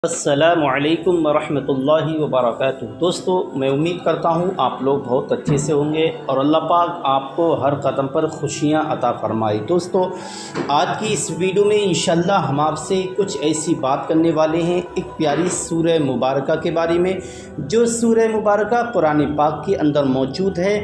अस्सलामु अलैकुम वरहमतुल्लाहि वबरकातुहू। दोस्तों, मैं उम्मीद करता हूँ आप लोग बहुत अच्छे से होंगे और अल्लाह पाक आपको हर कदम पर खुशियाँ अता फरमाए। दोस्तों, आज की इस वीडियो में इंशाल्लाह हम आपसे कुछ ऐसी बात करने वाले हैं एक प्यारी सूरह मुबारका के बारे में, जो सूरह मुबारका कुरान पाक के अंदर मौजूद है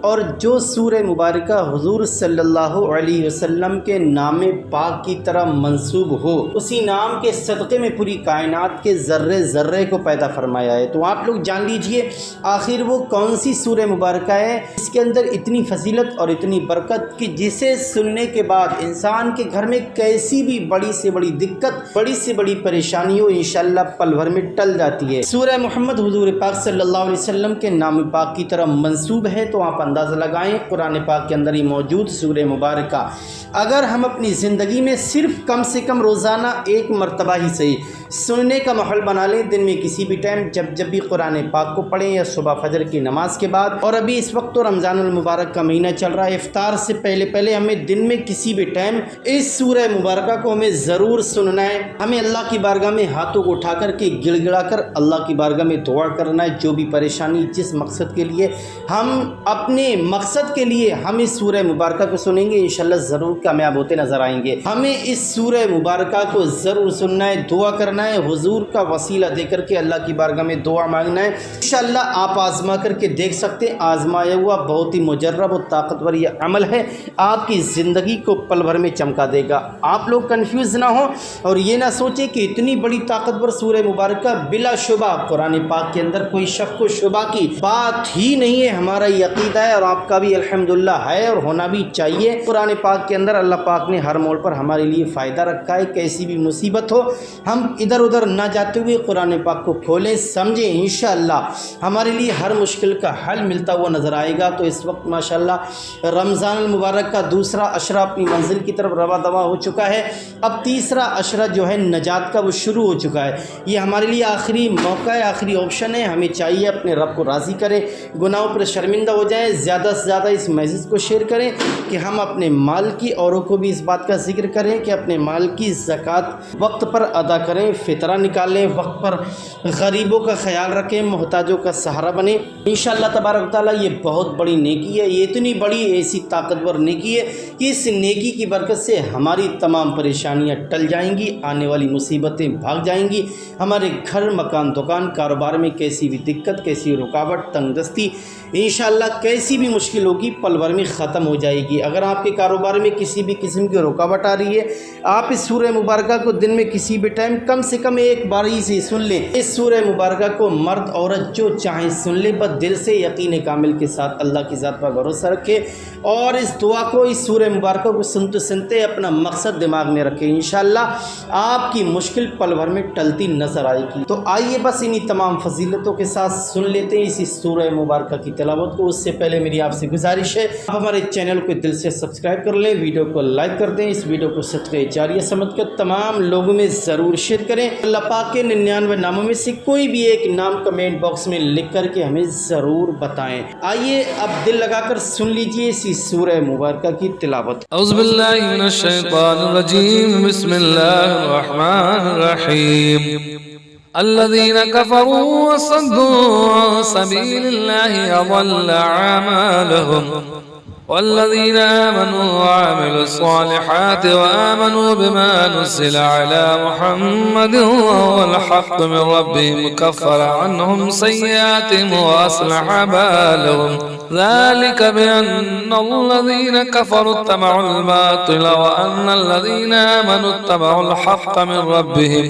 और जो सूरह मुबारका हुज़ूर सल्लल्लाहु अलैहि वसल्लम के नाम पाक की तरह मंसूब हो। उसी नाम के सदक़े में पूरी कायनात के ज़र्रे ज़र्रे को पैदा फरमाया है। तो आप लोग जान लीजिए आखिर वो कौन सी सूरह मुबारका है इसके अंदर इतनी फजीलत और इतनी बरकत कि जिसे सुनने के बाद इंसान के घर में कैसी भी बड़ी से बड़ी दिक्कत, बड़ी से बड़ी परेशानी हो, इंशाअल्लाह पल भर में टल जाती है। सूरह मोहम्मद हुज़ूर पाक सल्लल्लाहु अलैहि वसल्लम के नाम पाक की तरह मंसूब है। तो आप अंदाज़ा लगाएं कुरान पाक के अंदर ही मौजूद सूरह मुबारका अगर हम अपनी ज़िंदगी में सिर्फ कम से कम रोज़ाना एक मरतबा ही सही सुनने का माहौल बना लें, दिन में किसी भी टाइम जब भी कुरान पाक को पढ़ें या सुबह फजर की नमाज के बाद, और अभी इस वक्त तो रमज़ानुल मुबारक का महीना चल रहा है, इफ्तार से पहले हमें दिन में किसी भी टाइम इस सूरह मुबारका को हमें ज़रूर सुनना है। हमें अल्लाह की बारगाह में हाथों को उठा कर के गिड़गिड़ा कर अल्लाह की बारगाह में दुआ करना है। जो भी परेशानी, जिस मकसद के लिए हम अपने मकसद के लिए हम इस सूरह मुबारका को सुनेंगे, इंशाल्लाह ज़रूर कामयाब होते नज़र आएंगे। हमें इस सूरह मुबारका को ज़रूर सुनना है, दुआ करना है, हुजूर का वसीला देकर के अल्लाह की बारगाह में दुआ मांगना है। इंशाल्लाह आप आजमा करके देख सकते हैं, आजमाया हुआ बहुत ही मुजर्रब और ताकतवर ये अमल है, आपकी ज़िंदगी को पल भर में चमका देगा। आप लोग कन्फ्यूज़ ना हो और ये ना सोचें कि इतनी बड़ी ताकतवर सूरह मुबारका बिलाशुबा कुरान पाक के अंदर कोई शक व शुबा की बात ही नहीं है। हमारा ये अकीदा है और आपका भी अल्हम्दुलिल्लाह है और होना भी चाहिए। कुरान पाक के अंदर अल्लाह पाक ने हर मोड़ पर हमारे लिए फ़ायदा रखा है। कैसी भी मुसीबत हो, हम इधर उधर ना जाते हुए कुरान पाक को खोलें, समझें, इंशाअल्लाह हमारे लिए हर मुश्किल का हल मिलता हुआ नज़र आएगा। तो इस वक्त माशाअल्लाह रमज़ान मुबारक का दूसरा अशरा अपनी मंजिल की तरफ रवा दवा हो चुका है। अब तीसरा अशरा जो है नजात का, वो शुरू हो चुका है। ये हमारे लिए आखिरी मौका है, आखिरी ऑप्शन है। हमें चाहिए अपने रब को राज़ी करें, गुनाहों पर शर्मिंदा हो जाए, ज़्यादा से ज़्यादा इस मैसेज को शेयर करें कि हम अपने माल की, औरों को भी इस बात का जिक्र करें कि अपने माल की ज़कात वक्त पर अदा करें, फ़ितरा निकालें, वक्त पर गरीबों का ख्याल रखें, मोहताजों का सहारा बने। इंशाअल्लाह तबारक ताला ये बहुत बड़ी नेकी है, ये इतनी बड़ी ऐसी ताकतवर नेकी है कि इस नेकी की बरकत से हमारी तमाम परेशानियाँ टल जाएंगी, आने वाली मुसीबतें भाग जाएंगी। हमारे घर, मकान, दुकान, कारोबार में कैसी भी दिक्कत, कैसी रुकावट, तंगदस्ती, इंशाअल्लाह कैसी भी मुश्किल होगी पल भर में ख़त्म हो जाएगी। अगर आपके कारोबार में किसी भी किस्म की रुकावट आ रही है, आप इस सूरह मुबारका को दिन में किसी भी टाइम कम से कम एक बार ही से सुन लें। इस सूरह मुबारका को मर्द औरत जो चाहे सुन ले, बस दिल से यकीन कामिल के साथ अल्लाह की ज़ात पर भरोसा रखे और इस दुआ को, इस सूरह मुबारका को सुनते सुनते अपना मकसद दिमाग में रखें। इंशाअल्लाह आपकी मुश्किल पल भर में टलती नज़र आएगी। तो आइए बस इन्हीं तमाम फजीलतों के साथ सुन लेते हैं इसी सूरह मुबारका की तिलावत को। उससे पहले मेरी आपसे गुजारिश है, आप हमारे चैनल को दिल से सब्सक्राइब कर लें, वीडियो को लाइक कर दें, इस वीडियो को सदक़े जारिया समझकर तमाम लोगों में ज़रूर शेयर करें। अल्लाह पाक के 99 नामों में से कोई भी एक नाम कमेंट बॉक्स में लिख करके हमें ज़रूर बताएं। आइए अब दिल लगाकर सुन लीजिए इसी सूरह मुबारका की तिलावत। औज़ु बिल्लाहि मिनश शैतानिर रजीम, बिस्मिल्लाहिर रहमानिर रहीम। अल्लज़ीना कफ़रू वसद्दू अन सबीलिल्लाहि अज़ल्ल अमालहुम वल्लज़ीना आमनू वअमिलुस सालिहाति वआमनू बिमा नुज़्ज़िला अला मुहम्मदिन वल हक़्क़ु मिन रब्बिहिम कफ़्फ़रा अन्हुम सय्यिआतिहिम व अस्लहा बालहुम ज़ालिका बिअन्नल्लज़ीना कफ़रू इत्तबअुल बातिला व अन्नल्लज़ीना आमनू इत्तबअुल हक़्क़ मिन रब्बिहिम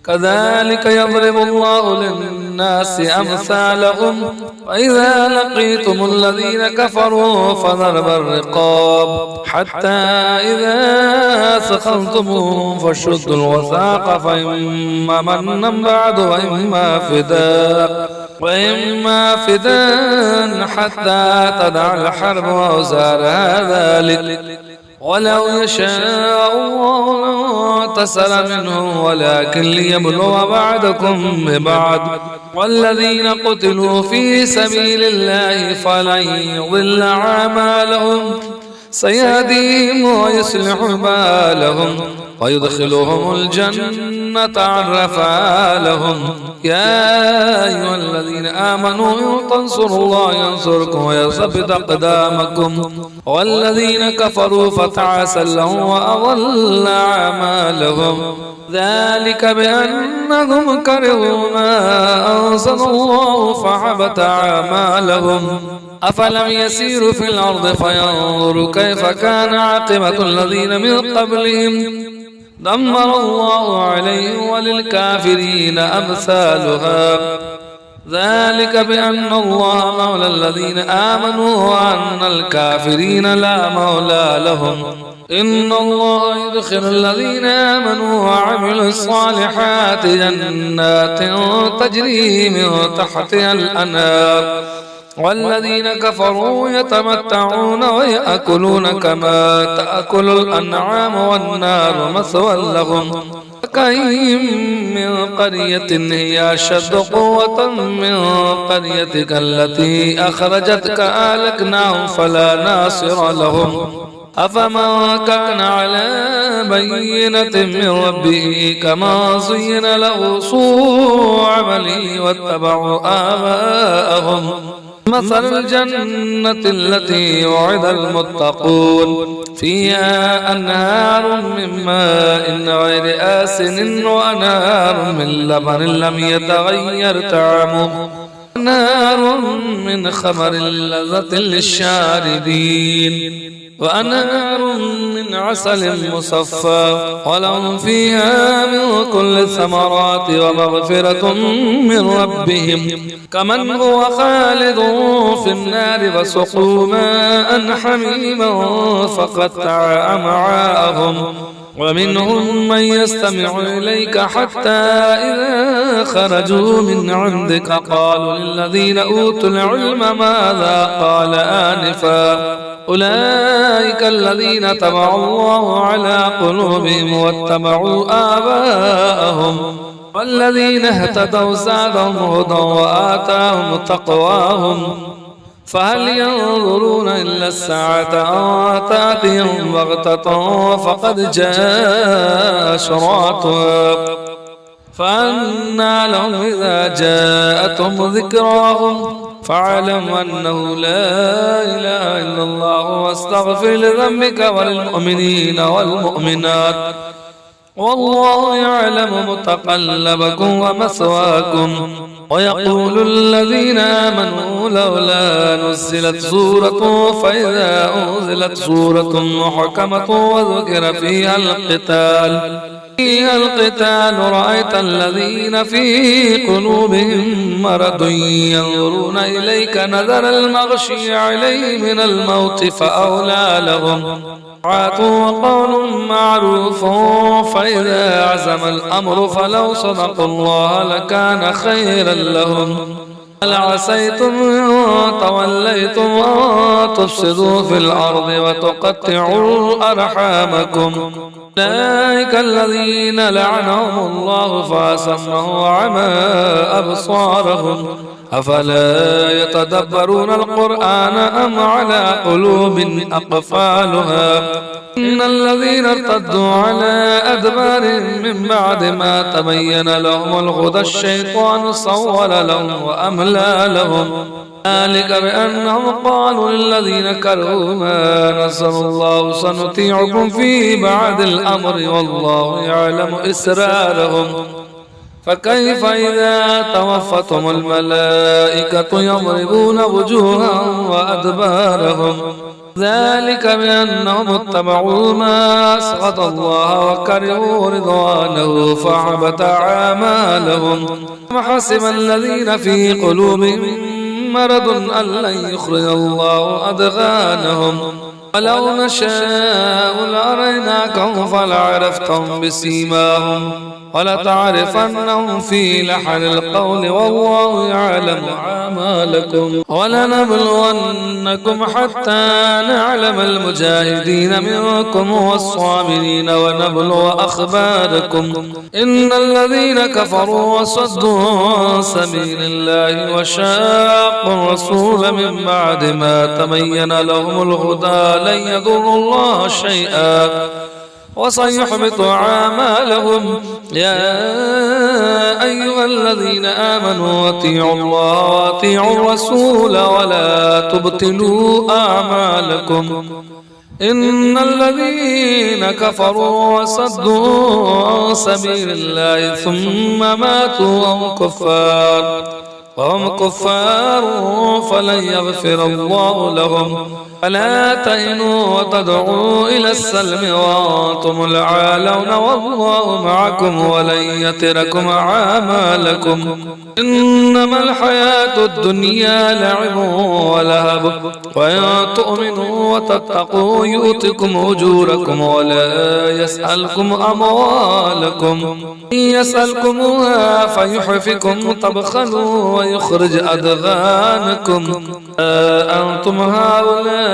कज़ालिक यज़रिबुल्लाहु लिन्नासि अम्सालहुम वइज़ा लक़ीतुमुल्लज़ीना कफ़रू फ़ज़रबर रिक़ाब हत्ता इज़ा सख़ल्तumuhum फशुद्दुल वसाक़ फइम्मा मन्नन बअदु वइम्मा फ़िदान हत्ता तदअल हर्ब औज़ारहा ज़ालिक वलौ यशाअ अल्लाहु लंतसर मिनहुम वलाकिन लियब्लुव बअदकुम बिबअद वल्लज़ीना क़ुतिलू फ़ी सबीलिल्लाहि फ़लन युज़िल्ल अमालहुम سيهديهم ويصلح بالهم ويدخلهم الجنة عرفها لهم. يا أيها الذين آمنوا إن تنصروا الله ينصركم ويثبت أقدامكم والذين كفروا فتعسا لهم وأضل أعمالهم. ذلك بأنهم كرهوا ما أنزل الله فحبط أعمالهم. أفلم يسيروا في الأرض فينظروا كيف كان عاقبة الذين من قبلهم دمر الله عليهم وللكافرين أمثالها. ذلك بأن الله مولى الذين آمنوا وأن الكافرين لا مولى لهم. إن الله يدخل الذين آمنوا وعملوا الصالحات جنات تجري من تحتها الأنهار والذين كفروا يتمتعون ويأكلون كما تأكل الأنعام والنار مثوى لهم. كأين من قرية هي أشد قوة من قريتك التي أخرجتك أهلكناهم فلا ناصر لهم. أفمن كان على بينة من ربه كما زين له سوء عمله واتبعوا آباءهم. مثل الجنة التي وعد المتقون فيها أنهار من ماء غير آسن وأنهار من لبن لم يتغير طعمه وأنهار من خمر لذة للشاربين وأنهار من عسل مصفى ولهم فيها من كل الثمرات ومغفرة من ربهم كمن هو خالد في النار فسقوا ماء حميما فقطع أمعاءهم. ومنهم من يستمع إليك حتى إذا خرجوا من عندك قالوا للذين أوتوا العلم ماذا قال آنفا أولئك الذين تبع الله على قلوبهم واتبعوا آباءهم والذين اهتدوا زادهم هدى وآتاهم تقواهم. فهل ينظرون إلا الساعة أن تأتيهم بغتة فقد جاء أشراطها فأنى لهم إذا جاءتهم ذكراهم فاعلم أنه لا إله إلا الله واستغفر لذنبك وللمؤمنين والمؤمنات والله يعلم متقلبكم ومثواكم. ويقول الذين آمنوا لولا نزلت سورة فإذا أنزلت سورة محكمة وذكر فيها القتال رأيت الذين في قلوبهم مرض ينظرون إليك نظر المغشي عليه من الموت فأولى لهم وقول معروف. فإذا عزم الأمر فلو صدقوا الله لكان خيرا لهم. هل عسيتم إن توليتم أن تفسدوا في الأرض وتقطعوا أرحامكم أولئك الذين لعنهم الله فأصمهم وعمى أبصارهم. أفلا يتدبرون القرآن أم على قلوب أقفالها. إن الذين ارتدوا على أدبارهم من بعد ما تبين لهم الهدى الشيطان صول لهم وأملى لهم. ذلك بأنهم قالوا للذين كرهوا ما نزل الله سنطيعكم في بعد الأمر والله يعلم إسرارهم. فكيف إذا توفتهم الملائكة يضربون وجوههم وأدبارهم. ذلك بأنهم اتبعوا ما أسخط الله وكرهوا رضوانه فحبط أعمالهم. وحسب الذين في قلوبهم مرض أن لن يخرج الله أدغانهم. ولو نشاء لأريناكهم فلعرفتهم بسيماهم ولتعرفنهم في لحن القول والله يعلم أعمالكم ولنبلونكم حتى نعلم المجاهدين منكم والصابرين ونبلو أخباركم إن الذين كفروا وصدوا عن سبيل الله وشاقوا الرسول من بعد ما تبين لهم الهدى لن يضروا الله شيئا وسيحبط أعمالهم يا أيها الذين آمنوا أطيعوا الله وأطيعوا الرسول ولا تبطلوا أعمالكم إن الذين كفروا وصدوا عن سبيل الله ثم ماتوا وهم كفار فلن يغفر الله لهم فلا تهنوا وتدعوا إلى السلم وأنتم العالون والله معكم ولن يتركم أعمالكم إنما الحياة الدنيا لعب ولهب وإن تؤمنوا وتتقوا يؤتكم أجوركم ولا يسألكم أموالكم إن يسألكموها فيحفكم تبخلوا ويخرج أدغانكم أنتم هؤلاء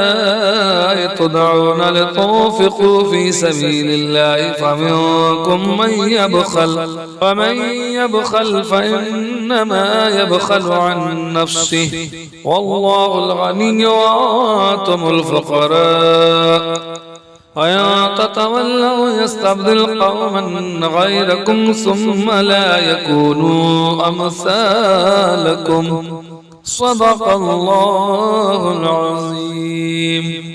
تدعون لتنفقوا في سبيل الله فمنكم من يبخل ومن يبخل فإنما يبخل عن نفسه والله الغني وأنتم الفقراء وإن تتولوا يستبدل قوما غيركم ثم لا يكونوا أمثالكم صدق الله العظيم.